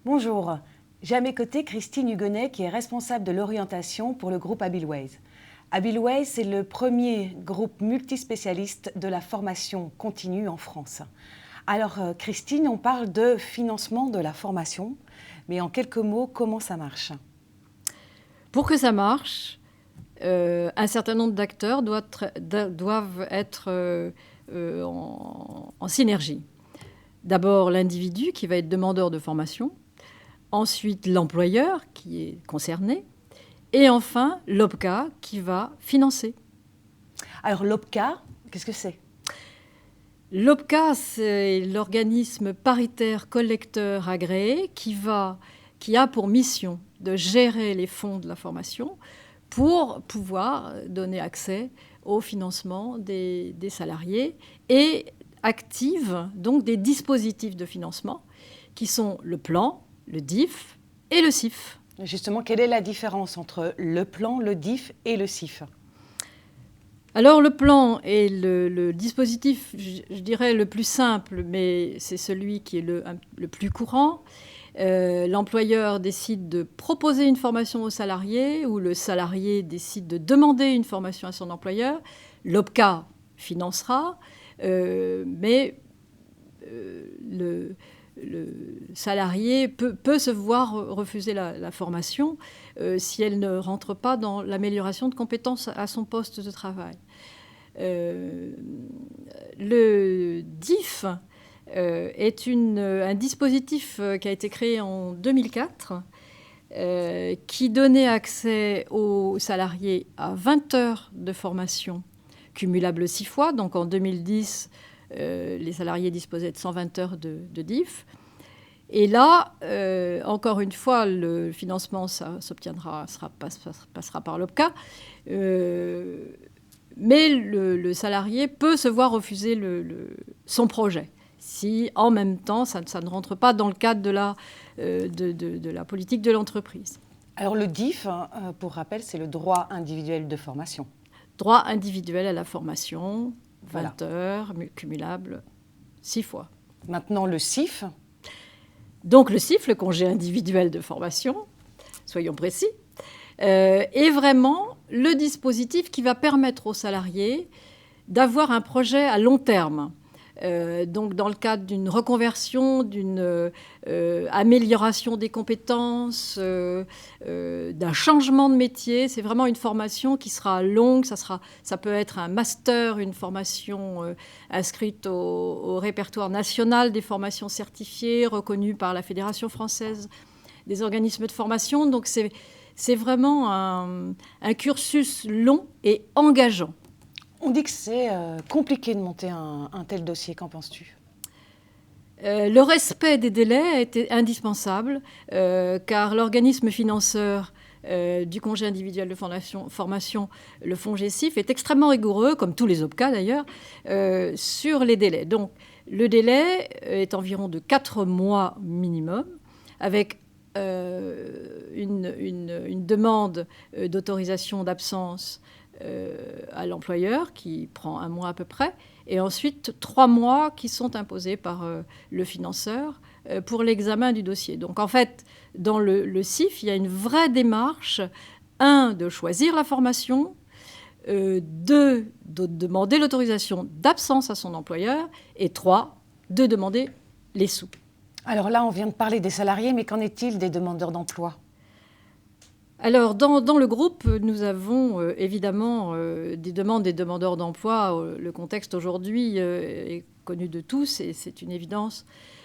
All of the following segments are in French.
Bonjour, j'ai à mes côtés Christine Hugonnet qui est responsable de l'orientation pour le groupe Abiliways. Abiliways, c'est le premier groupe multispécialiste de la formation continue en France. Alors Christine, on parle de financement de la formation, mais en quelques mots, comment ça marche? Pour que ça marche, un certain nombre d'acteurs doivent être en synergie. D'abord l'individu qui va être demandeur de formation, ensuite l'employeur qui est concerné, et enfin l'OPCA qui va financer. Alors l'OPCA, qu'est-ce que c'est? L'OPCA, c'est l'organisme paritaire collecteur agréé qui a pour mission de gérer les fonds de la formation pour pouvoir donner accès au financement des salariés et active donc des dispositifs de financement qui sont le plan, le DIF et le CIF. Justement, quelle est la différence entre le plan, le DIF et le CIF? Alors le plan est le dispositif, je dirais, le plus simple, mais c'est celui qui est le plus courant. L'employeur décide de proposer une formation au salarié ou le salarié décide de demander une formation à son employeur. L'OPCA financera, mais le salarié peut se voir refuser la formation si elle ne rentre pas dans l'amélioration de compétences à son poste de travail. Le DIF est un dispositif qui a été créé en 2004 qui donnait accès aux salariés à 20 heures de formation cumulable 6 fois. Donc en 2010, les salariés disposaient de 120 heures de DIF. Et là, encore une fois, le financement, ça passera par l'OPCA. Mais le salarié peut se voir refuser son projet si, en même temps, ça ne rentre pas dans le cadre de la politique de l'entreprise. Alors le DIF, pour rappel, c'est le droit individuel de formation. Droit individuel à la formation, 20 Voilà. heures, cumulable 6 fois. Maintenant le CIF. Donc le CIF, le congé individuel de formation, soyons précis, est vraiment le dispositif qui va permettre aux salariés d'avoir un projet à long terme. Donc dans le cadre d'une reconversion, d'une amélioration des compétences, d'un changement de métier. C'est vraiment une formation qui sera longue. Ça peut être un master, une formation inscrite au répertoire national des formations certifiées, reconnue par la Fédération française des organismes de formation. Donc c'est vraiment un cursus long et engageant. On dit que c'est compliqué de monter un tel dossier. Qu'en penses-tu? Le respect des délais était indispensable car l'organisme financeur du congé individuel de formation, le FONGECIF, est extrêmement rigoureux, comme tous les OPCA d'ailleurs, sur les délais. Donc le délai est environ de 4 mois minimum, avec une demande d'autorisation d'absence à l'employeur qui prend 1 mois à peu près, et ensuite 3 mois qui sont imposés par le financeur pour l'examen du dossier. Donc en fait, dans le CIF, il y a une vraie démarche, 1, de choisir la formation, 2, de demander l'autorisation d'absence à son employeur, et 3, de demander les sous. Alors là, on vient de parler des salariés, mais qu'en est-il des demandeurs d'emploi? Alors, dans le groupe, nous avons évidemment des demandes des demandeurs d'emploi. Le contexte aujourd'hui est connu de tous et c'est une évidence.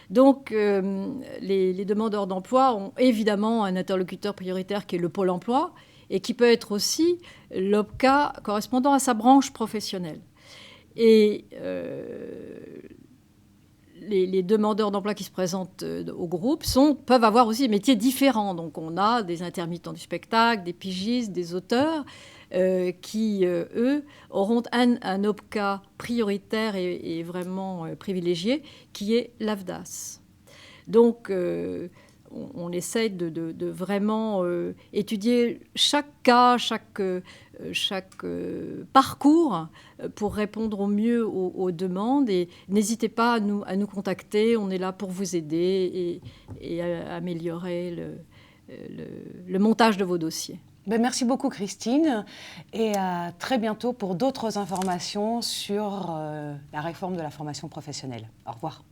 Donc, les demandeurs d'emploi ont évidemment un interlocuteur prioritaire qui est le Pôle emploi et qui peut être aussi l'OPCA correspondant à sa branche professionnelle. Et les demandeurs d'emploi qui se présentent au groupe peuvent avoir aussi des métiers différents. Donc on a des intermittents du spectacle, des pigistes, des auteurs qui, eux, auront un OPCA prioritaire et vraiment privilégié, qui est l'AFDAS. Donc on essaye de vraiment étudier chaque cas, chaque parcours pour répondre au mieux aux demandes. Et n'hésitez pas à nous contacter. On est là pour vous aider et à améliorer le montage de vos dossiers. Merci beaucoup Christine et à très bientôt pour d'autres informations sur la réforme de la formation professionnelle. Au revoir.